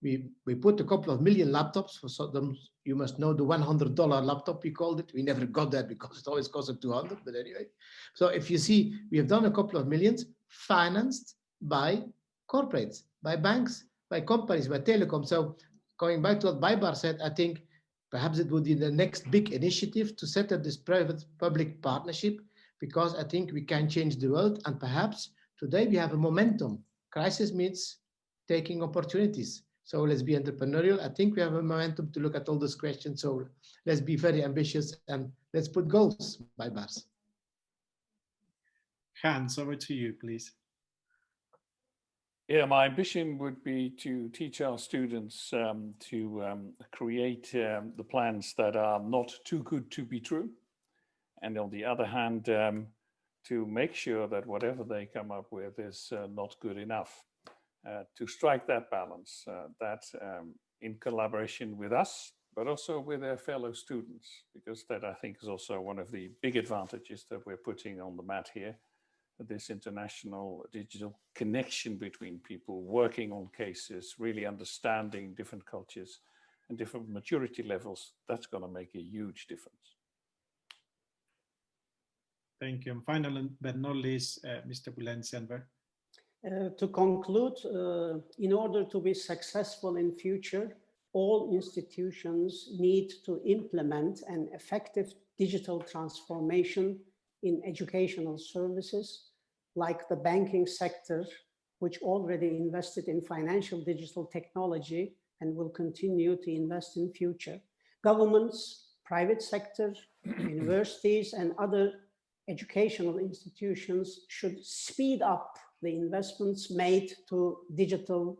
We put a couple of million laptops for them. You must know the $100 laptop, we called it. We never got that because it always costed 200, but anyway. So if you see, we have done a couple of millions financed by corporates, by banks, by companies, by telecom. So going back to what Baybar said, I think perhaps it would be the next big initiative to set up this private-public partnership, because I think we can change the world. And perhaps today we have a momentum. Crisis means taking opportunities. So let's be entrepreneurial. I think we have a momentum to look at all those questions. So let's be very ambitious and let's put goals, Baybars. hands. Over to you, please. Yeah, my ambition would be to teach our students to create the plans that are not too good to be true. And on the other hand, to make sure that whatever they come up with is not good enough. To strike that balance, in collaboration with us, but also with their fellow students, because that I think is also one of the big advantages that we're putting on the mat here. This international digital connection between people working on cases, really understanding different cultures and different maturity levels, that's going to make a huge difference. Thank you. And finally, but not least, Mr. Bulent Senver. To conclude, in order to be successful in future, all institutions need to implement an effective digital transformation in educational services, like the banking sector, which already invested in financial digital technology and will continue to invest in future. Governments, private sector, universities, and other educational institutions should speed up the investments made to digital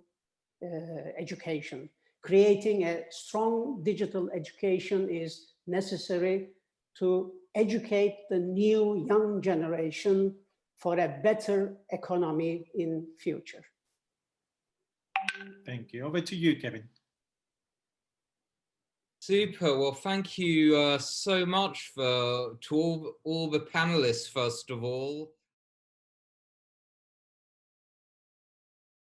education. Creating a strong digital education is necessary to educate the new young generation for a better economy in future. Thank you. Over to you, Kevin. Super. Well, thank you so much to all the panelists, first of all.